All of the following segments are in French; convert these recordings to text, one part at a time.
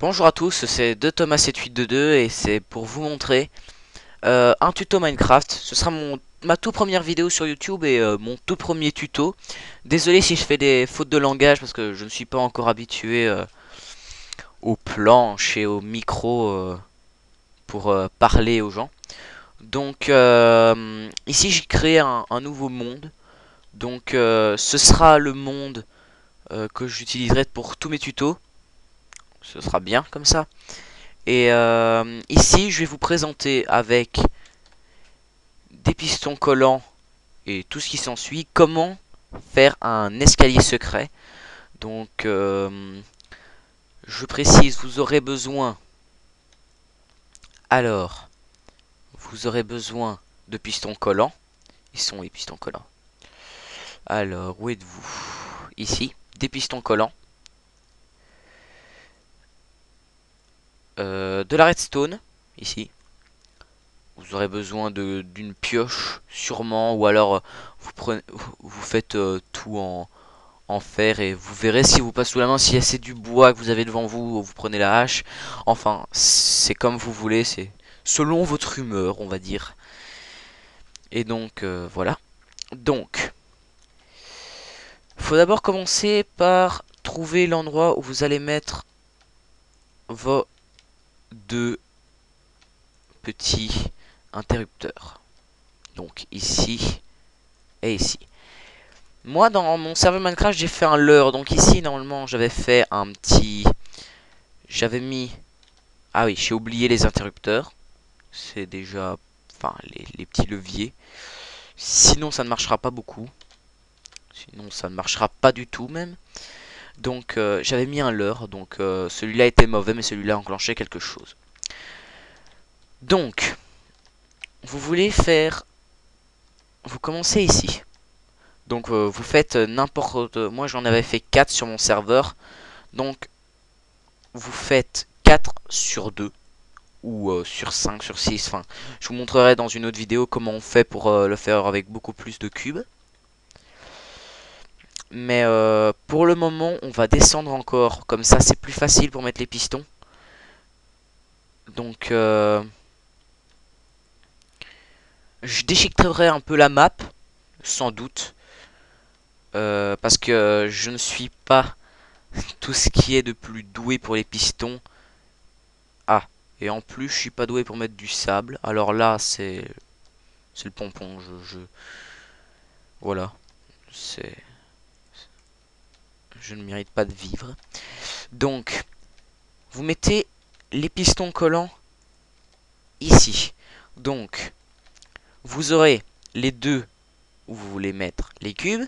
Bonjour à tous, c'est de Thomas7822 et c'est pour vous montrer un tuto Minecraft. Ce sera ma toute première vidéo sur YouTube et mon tout premier tuto. Désolé si je fais des fautes de langage parce que je ne suis pas encore habitué aux planches et au micro pour parler aux gens. Donc ici j'ai créé un nouveau monde. Donc ce sera le monde que j'utiliserai pour tous mes tutos. Ce sera bien comme ça. Et ici, je vais vous présenter avec des pistons collants et tout ce qui s'ensuit comment faire un escalier secret. Donc, je précise, vous aurez besoin. Alors, vous aurez besoin de pistons collants. Ils sont les pistons collants. Alors, où êtes-vous? Ici, des pistons collants. De la redstone, ici. Vous aurez besoin d'une pioche, sûrement, ou alors vous faites tout en fer et vous verrez si vous passe sous la main, si c'est du bois que vous avez devant vous, vous prenez la hache. Enfin, c'est comme vous voulez, c'est selon votre humeur, on va dire. Et donc, voilà. Donc, faut d'abord commencer par trouver l'endroit où vous allez mettre vos deux petits interrupteurs. Donc, ici et ici. Moi, dans mon serveur Minecraft, j'ai fait un leurre. Donc ici, normalement, j'avais fait un petit... J'avais mis... Ah oui, j'ai oublié les interrupteurs. C'est déjà... Enfin, les petits leviers. Sinon, ça ne marchera pas beaucoup. Sinon, ça ne marchera pas du tout, même. Donc, j'avais mis un leurre. Donc, celui-là était mauvais, mais celui-là enclenchait quelque chose. Donc, vous voulez faire... Vous commencez ici. Donc, vous faites n'importe... Moi, j'en avais fait 4 sur mon serveur. Donc, vous faites 4 sur 2. Ou sur 5, sur 6. Enfin, je vous montrerai dans une autre vidéo comment on fait pour le faire avec beaucoup plus de cubes. Mais pour le moment, on va descendre encore. Comme ça, c'est plus facile pour mettre les pistons. Donc, je déchiqueterai un peu la map, sans doute. Parce que je ne suis pas tout ce qui est de plus doué pour les pistons. Ah, et en plus, je suis pas doué pour mettre du sable. Alors là, c'est le pompon. Voilà. C'est... Je ne mérite pas de vivre. Donc, vous mettez les pistons collants ici. Donc, vous aurez les deux où vous voulez mettre les cubes,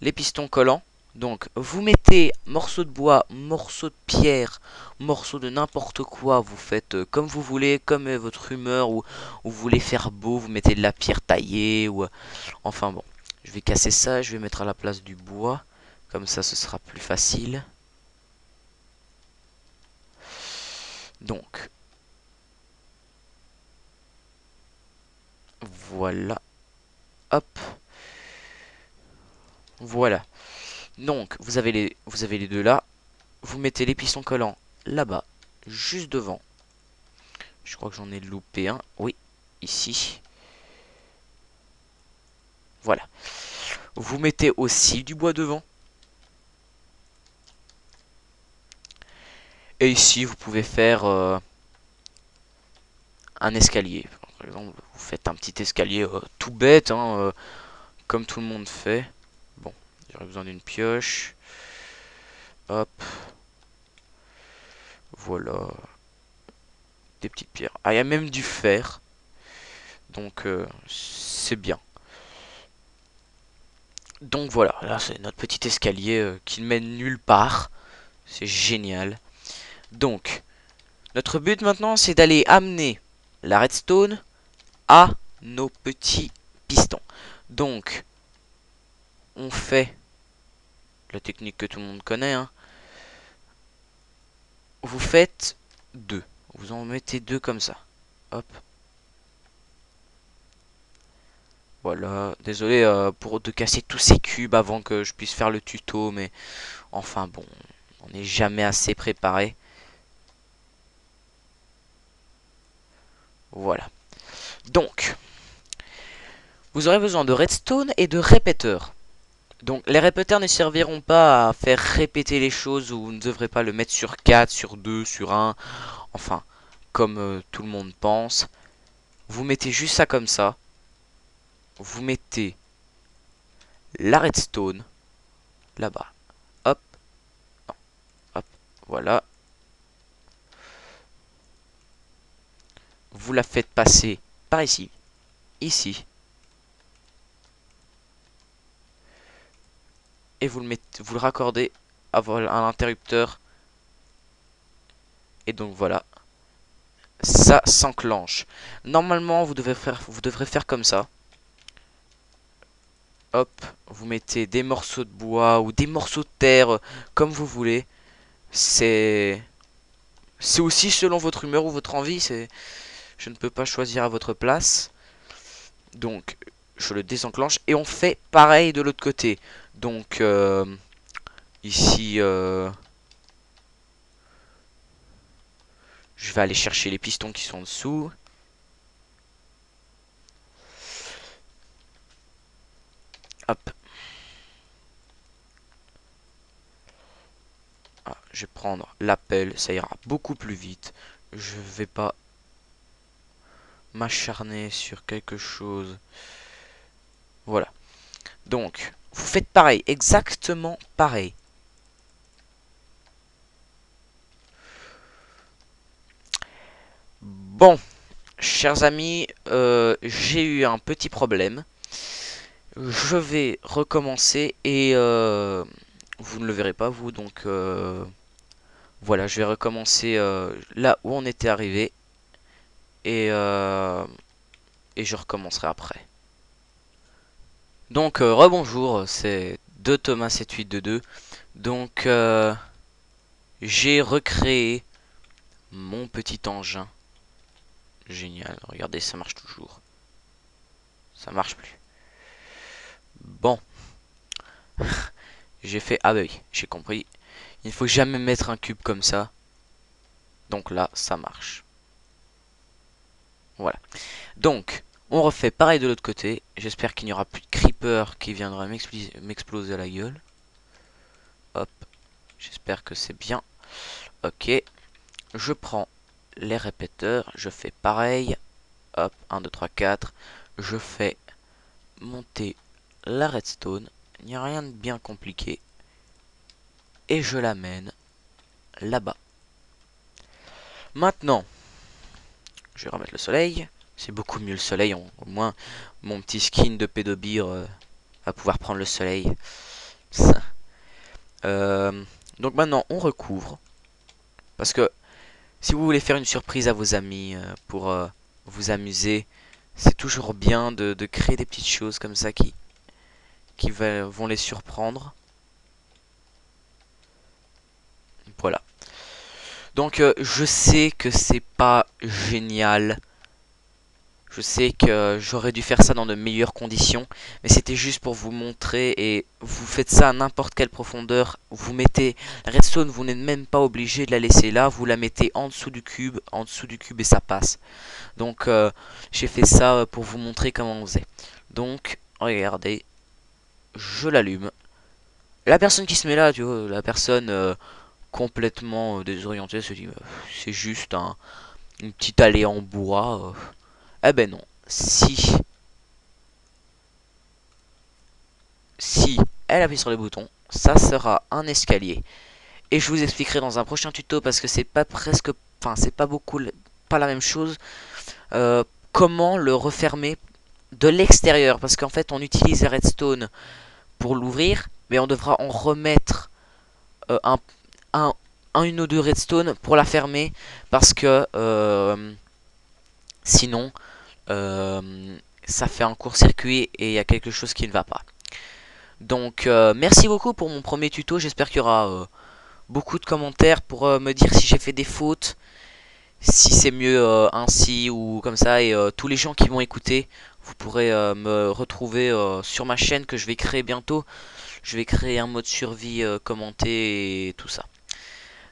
les pistons collants. Donc, vous mettez morceaux de bois, morceaux de pierre, morceaux de n'importe quoi. Vous faites comme vous voulez, comme votre humeur, ou vous voulez faire beau, vous mettez de la pierre taillée, ou enfin bon. Je vais casser ça, je vais mettre à la place du bois. Comme ça, ce sera plus facile. Donc, voilà. Hop. Voilà. Donc, vous avez les deux là. Vous mettez les pistons collants là-bas, juste devant. Je crois que j'en ai loupé un. Oui, ici. Voilà. Vous mettez aussi du bois devant. Et ici, vous pouvez faire un escalier. Par exemple, vous faites un petit escalier tout bête, hein, comme tout le monde fait. Bon, j'aurais besoin d'une pioche. Hop. Voilà. Des petites pierres. Ah, il y a même du fer. Donc, c'est bien. Donc voilà, là c'est notre petit escalier qui ne mène nulle part. C'est génial. Donc, notre but maintenant c'est d'aller amener la redstone à nos petits pistons. Donc, on fait la technique que tout le monde connaît. Hein. Vous faites deux. Vous en mettez deux comme ça. Hop. Voilà. Désolé pour de casser tous ces cubes avant que je puisse faire le tuto. Mais enfin bon, on n'est jamais assez préparé. Voilà. Donc, vous aurez besoin de redstone et de répéteurs. Donc, les répéteurs ne serviront pas à faire répéter les choses, ou vous ne devrez pas le mettre sur 4, sur 2, sur 1. Enfin, comme tout le monde pense. Vous mettez juste ça comme ça. Vous mettez la redstone là-bas. Hop, hop, voilà. Vous la faites passer par ici, ici. Et vous le mettez, vous le raccordez à l'interrupteur. Et donc voilà, ça s'enclenche. Normalement, vous devrez faire comme ça. Hop, vous mettez des morceaux de bois ou des morceaux de terre, comme vous voulez. C'est aussi selon votre humeur ou votre envie. Je ne peux pas choisir à votre place. Donc, je le désenclenche et on fait pareil de l'autre côté. Donc, ici, je vais aller chercher les pistons qui sont en dessous. Hop. Ah, je vais prendre l'appel, ça ira beaucoup plus vite. Je vais pas m'acharner sur quelque chose. Voilà. Donc, vous faites pareil, exactement pareil. Bon, chers amis, j'ai eu un petit problème. Je vais recommencer et vous ne le verrez pas vous, donc voilà, je vais recommencer là où on était arrivé et, je recommencerai après. Donc rebonjour, c'est de Thomas 7822. Donc j'ai recréé mon petit engin. Génial, regardez, ça marche toujours. Ça marche plus. Bon, j'ai fait... Ah bah oui, j'ai compris. Il ne faut jamais mettre un cube comme ça. Donc là, ça marche. Voilà. Donc, on refait pareil de l'autre côté. J'espère qu'il n'y aura plus de creeper qui viendra m'exploser à la gueule. Hop. J'espère que c'est bien. Ok. Je prends les répéteurs. Je fais pareil. Hop. 1, 2, 3, 4. Je fais monter la redstone. Il n'y a rien de bien compliqué. Et je l'amène là-bas. Maintenant, je vais remettre le soleil. C'est beaucoup mieux le soleil. Au moins, mon petit skin de pédobire va pouvoir prendre le soleil. Donc maintenant, on recouvre. Parce que si vous voulez faire une surprise à vos amis pour vous amuser, c'est toujours bien de créer des petites choses comme ça qui vont les surprendre. Voilà. Donc je sais que c'est pas génial. Je sais que j'aurais dû faire ça dans de meilleures conditions, mais c'était juste pour vous montrer. Et vous faites ça à n'importe quelle profondeur. Vous mettez la redstone, vous n'êtes même pas obligé de la laisser là. Vous la mettez en dessous du cube et ça passe. Donc j'ai fait ça pour vous montrer comment on faisait. Donc regardez, je l'allume. La personne qui se met là, tu vois, la personne complètement désorientée se dit c'est juste une petite allée en bois. Eh ben non. Si elle appuie sur le bouton, ça sera un escalier. Et je vous expliquerai dans un prochain tuto parce que c'est pas presque, enfin c'est pas beaucoup, pas la même chose. Comment le refermer de l'extérieur, parce qu'en fait on utilise les redstone pour l'ouvrir, mais on devra en remettre un, une ou deux redstone pour la fermer, parce que sinon ça fait un court-circuit et il y a quelque chose qui ne va pas. Donc merci beaucoup pour mon premier tuto. J'espère qu'il y aura beaucoup de commentaires pour me dire si j'ai fait des fautes, si c'est mieux ainsi ou comme ça. Et tous les gens qui vont écouter, vous pourrez me retrouver sur ma chaîne que je vais créer bientôt. Je vais créer un mode survie commenté et tout ça.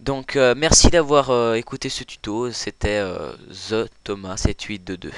Donc merci d'avoir écouté ce tuto, c'était The Thomas 7822.